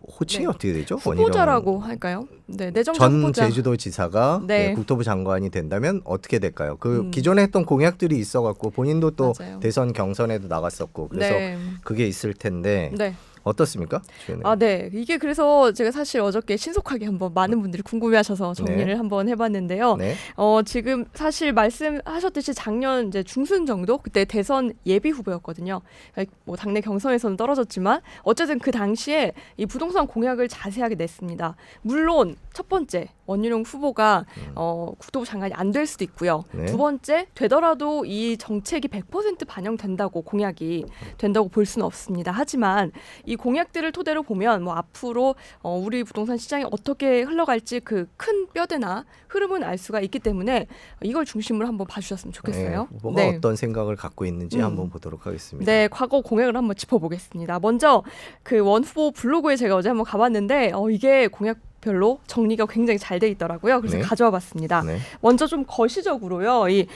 호칭이 네. 어떻게 되죠? 후보자라고 할까요? 네, 내정자 전 후보자. 제주도지사가 네. 국토부 장관이 된다면 어떻게 될까요? 그 음. 기존에 했던 공약들이 있어갖고 본인도 또 맞아요. 대선 경선에도 나갔었고 그래서 네. 그게 있을 텐데 네. 어떻습니까? 아, 네. 이게 그래서 제가 사실 어저께 신속하게 한번 많은 분들이 궁금해하셔서 정리를 네. 한번 해봤는데요. 네. 지금 사실 말씀하셨듯이 작년 이제 중순 정도 그때 대선 예비 후보였거든요. 뭐 당내 경선에서는 떨어졌지만 어쨌든 그 당시에 이 부동산 공약을 자세하게 냈습니다. 물론 첫 번째 원희룡 후보가 국토부 장관이 안 될 수도 있고요. 네. 두 번째 되더라도 이 정책이 100% 반영된다고 공약이 된다고 볼 수는 없습니다. 하지만 이 공약들을 토대로 보면 뭐 앞으로 우리 부동산 시장이 어떻게 흘러갈지 그 큰 뼈대나 흐름은 알 수가 있기 때문에 이걸 중심으로 한번 봐주셨으면 좋겠어요. 네. 후보가 어떤 생각을 갖고 있는지 한번 보도록 하겠습니다. 네, 과거 공약을 한번 짚어보겠습니다. 먼저 그 원 후보 블로그에 제가 어제 한번 가봤는데 이게 공약별로 정리가 굉장히 잘 돼 있더라고요. 그래서 네. 가져와 봤습니다. 네. 먼저 좀 거시적으로요. 이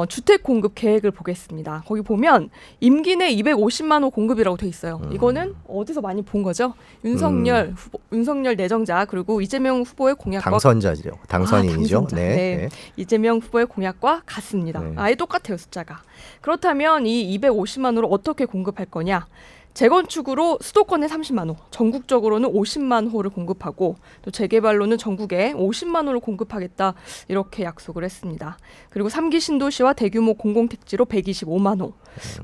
주택 공급 계획을 보겠습니다. 거기 보면 임기 내 250만 호 공급이라고 돼 있어요. 이거는 어디서 많이 본 거죠? 윤석열 후보, 윤석열 내정자 그리고 이재명 후보의 공약과 당선자죠. 당선인이죠. 당선자. 네. 네. 네. 이재명 후보의 공약과 같습니다. 네. 아예 똑같아요, 숫자가. 그렇다면 이 250만 호를 어떻게 공급할 거냐? 재건축으로 수도권에 30만 호, 전국적으로는 50만 호를 공급하고 또 재개발로는 전국에 50만 호를 공급하겠다 이렇게 약속을 했습니다. 그리고 3기 신도시와 대규모 공공택지로 125만 호,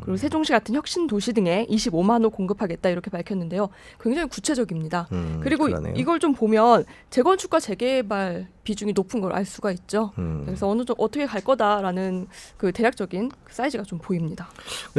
그리고 세종시 같은 혁신도시 등에 25만 호 공급하겠다 이렇게 밝혔는데요. 굉장히 구체적입니다. 그리고 그러네요. 이걸 좀 보면 재건축과 재개발 비중이 높은 걸 알 수가 있죠. 그래서 어느 정도 어떻게 갈 거다라는 그 대략적인 사이즈가 좀 보입니다.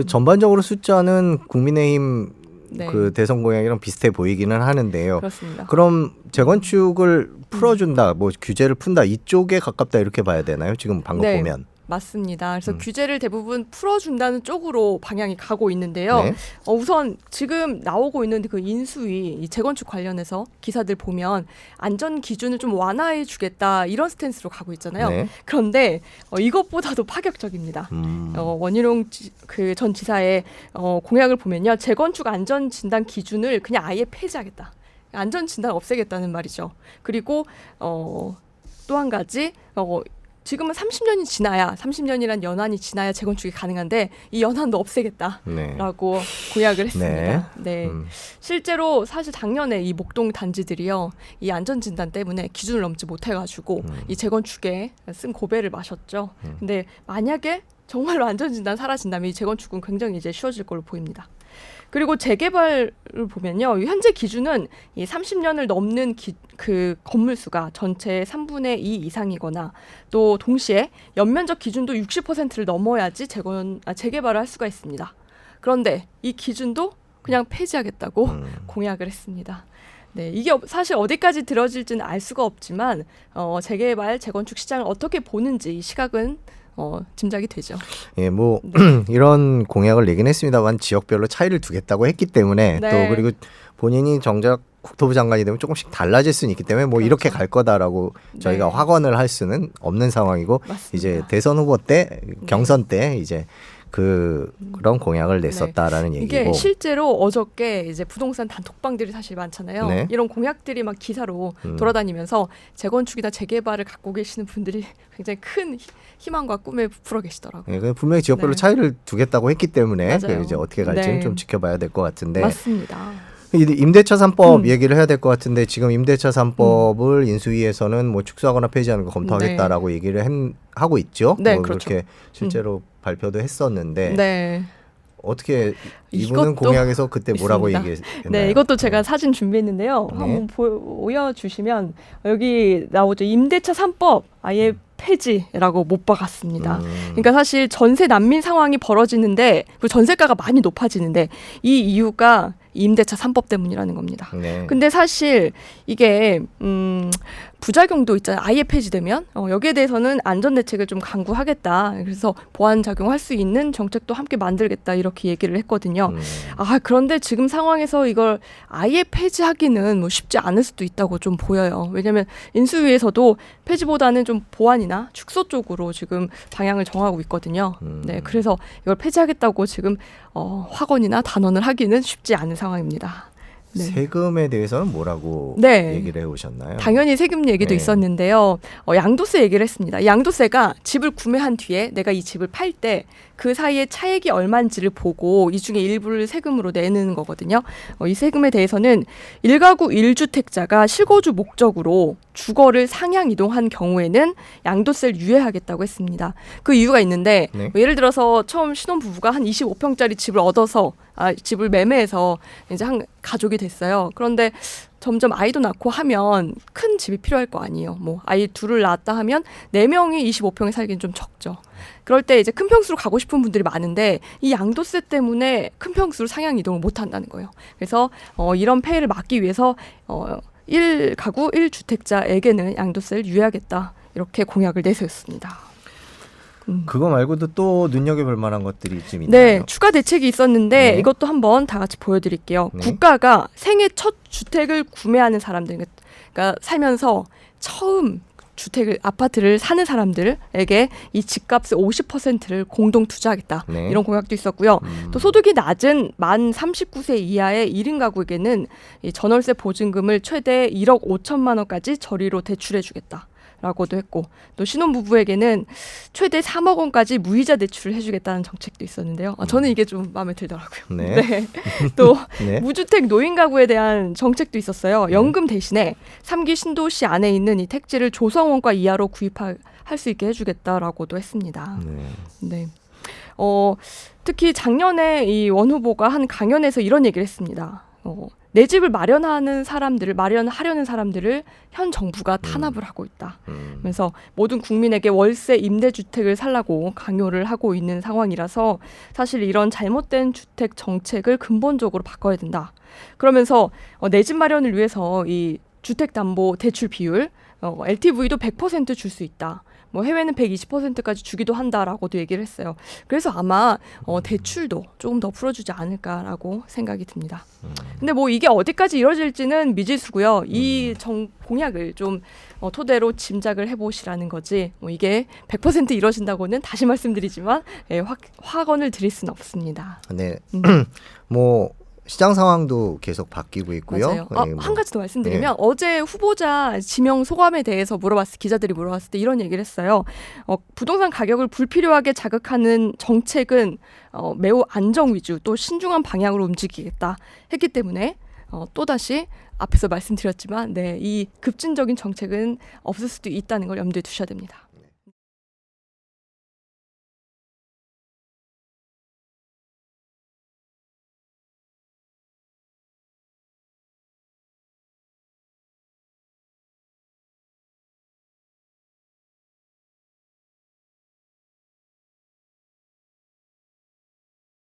전반적으로 숫자는 국민의힘 네. 그 대선 공약이랑 비슷해 보이기는 하는데요. 그렇습니다. 그럼 재건축을 풀어준다, 뭐 규제를 푼다 이쪽에 가깝다 이렇게 봐야 되나요? 지금 방금 네. 보면. 맞습니다. 그래서 규제를 대부분 풀어준다는 쪽으로 방향이 가고 있는데요. 네. 우선 지금 나오고 있는 그 인수위 이 재건축 관련해서 기사들 보면 안전 기준을 좀 완화해 주겠다 이런 스탠스로 가고 있잖아요. 네. 그런데 이것보다도 파격적입니다. 원희룡 그 전 지사의 공약을 보면요. 재건축 안전 진단 기준을 그냥 아예 폐지하겠다. 안전 진단 없애겠다는 말이죠. 그리고 또 한 가지 지금은 30년이 지나야 30년이란 연한이 지나야 재건축이 가능한데 이 연한도 없애겠다라고 공약을 했습니다. 네. 실제로 사실 작년에 이 목동 단지들이요. 이 안전 진단 때문에 기준을 넘지 못해 가지고 이 재건축에 쓴 고배를 마셨죠. 근데 만약에 정말로 안전 진단 사라진다면 이 재건축은 굉장히 이제 쉬워질 걸로 보입니다. 그리고 재개발을 보면요. 현재 기준은 이 30년을 넘는 그 건물 수가 전체의 3분의 2 이상이거나 또 동시에 연면적 기준도 60%를 넘어야지 재개발을 할 수가 있습니다. 그런데 이 기준도 그냥 폐지하겠다고 공약을 했습니다. 네, 이게 사실 어디까지 들어질지는 알 수가 없지만 재개발, 재건축 시장을 어떻게 보는지 이 시각은 짐작이 되죠. 예, 뭐 네. 이런 공약을 내긴 했습니다만 지역별로 차이를 두겠다고 했기 때문에 네. 또 그리고 본인이 정작 국토부 장관이 되면 조금씩 달라질 수는 있기 때문에 뭐 그렇죠. 이렇게 갈 거다라고 저희가 네. 확언을 할 수는 없는 상황이고 맞습니다. 이제 대선 후보 때 경선 때 이제 그런 공약을 냈었다라는 네. 얘기고 이게 실제로 어저께 이제 부동산 단톡방들이 사실 많잖아요. 네. 이런 공약들이 막 기사로 돌아다니면서 재건축이나 재개발을 갖고 계시는 분들이 굉장히 큰 희망과 꿈에 부풀어 계시더라고요. 예, 분명히 지역별로 네. 차이를 두겠다고 했기 때문에 맞아요. 이제 어떻게 갈지는 네. 좀 지켜봐야 될 것 같은데 맞습니다. 임대차 3법 얘기를 해야 될 것 같은데 지금 임대차 3법을 인수위에서는 뭐 축소하거나 폐지하는 거 검토하겠다라고 얘기를 하고 있죠. 네, 뭐 그렇죠. 그렇게 실제로 발표도 했었는데 네. 어떻게 이분은 이것도 공약에서 그때 뭐라고 있습니다. 얘기했나요? 네, 이것도 제가 사진 준비했는데요. 네. 한번 보여주시면 여기 나오죠. 임대차 3법 아예 폐지라고 못 박았습니다. 그러니까 사실 전세 난민 상황이 벌어지는데 그리고 전세가가 많이 높아지는데 이 이유가 임대차 3법 때문이라는 겁니다. 네. 근데 사실 이게 부작용도 있잖아요. 아예 폐지되면 여기에 대해서는 안전대책을 좀 강구하겠다. 그래서 보완 작용할 수 있는 정책도 함께 만들겠다 이렇게 얘기를 했거든요. 그런데 지금 상황에서 이걸 아예 폐지하기는 뭐 쉽지 않을 수도 있다고 좀 보여요. 왜냐하면 인수위에서도 폐지보다는 좀 보완이나 축소 쪽으로 지금 방향을 정하고 있거든요. 네, 그래서 이걸 폐지하겠다고 지금 확언이나 단언을 하기는 쉽지 않은 상황입니다. 네. 세금에 대해서는 뭐라고 네. 얘기를 해오셨나요? 당연히 세금 얘기도 네. 있었는데요. 양도세 얘기를 했습니다. 양도세가 집을 구매한 뒤에 내가 이 집을 팔 때 그 사이에 차액이 얼마인지를 보고 이 중에 일부를 세금으로 내는 거거든요. 이 세금에 대해서는 1가구 1주택자가 실거주 목적으로 주거를 상향 이동한 경우에는 양도세를 유예하겠다고 했습니다. 그 이유가 있는데 네. 예를 들어서 처음 신혼부부가 한 25평짜리 집을 얻어서 집을 매매해서 이제 한 가족이 됐어요. 그런데 점점 아이도 낳고 하면 큰 집이 필요할 거 아니에요. 뭐 아이 둘을 낳았다 하면 4명이 25평에 살기는 좀 적죠. 그럴 때 이제 큰 평수로 가고 싶은 분들이 많은데 이 양도세 때문에 큰 평수로 상향 이동을 못 한다는 거예요. 그래서 이런 폐해를 막기 위해서 1가구 1주택자에게는 양도세를 유예하겠다. 이렇게 공약을 내세웠습니다. 그거 말고도 또 눈여겨볼 만한 것들이 좀 있나요? 네, 추가 대책이 있었는데 네. 이것도 한번 다 같이 보여드릴게요. 네. 국가가 생애 첫 주택을 구매하는 사람들, 그러니까 살면서 처음 아파트를 사는 사람들에게 이 집값의 50%를 공동 투자하겠다. 네. 이런 공약도 있었고요. 또 소득이 낮은 만 39세 이하의 1인 가구에게는 이 전월세 보증금을 최대 1억 5천만 원까지 저리로 대출해주겠다. 라고도 했고 또 신혼부부에게는 최대 3억 원까지 무이자 대출을 해주겠다는 정책도 있었는데요. 저는 이게 좀 마음에 들더라고요. 네. 네. 또 네. 무주택 노인 가구에 대한 정책도 있었어요. 연금 대신에 3기 신도시 안에 있는 이 택지를 조성원가 이하로 구입할 수 있게 해주겠다라고도 했습니다. 네. 네. 특히 작년에 이 원 후보가 한 강연에서 이런 얘기를 했습니다. 내 집을 마련하려는 사람들을 현 정부가 탄압을 하고 있다. 그래서 모든 국민에게 월세 임대주택을 살라고 강요를 하고 있는 상황이라서 사실 이런 잘못된 주택 정책을 근본적으로 바꿔야 된다. 그러면서 내 집 마련을 위해서 이 주택담보대출 비율 LTV도 100% 줄 수 있다. 뭐 해외는 120%까지 주기도 한다라고도 얘기를 했어요. 그래서 아마 대출도 조금 더 풀어주지 않을까라고 생각이 듭니다. 근데 뭐 이게 어디까지 이루어질지는 미지수고요. 이 공약을 좀 토대로 짐작을 해보시라는 거지. 뭐 이게 100% 이루어진다고는 다시 말씀드리지만 확언을 드릴 수는 없습니다. 네. 뭐 시장 상황도 계속 바뀌고 있고요. 맞아요. 네, 뭐. 한 가지 더 말씀드리면 어제 후보자 지명 소감에 대해서 기자들이 물어봤을 때 이런 얘기를 했어요. 부동산 가격을 불필요하게 자극하는 정책은 매우 안정 위주 또 신중한 방향으로 움직이겠다 했기 때문에 또다시 앞에서 말씀드렸지만 이 급진적인 정책은 없을 수도 있다는 걸 염두에 두셔야 됩니다.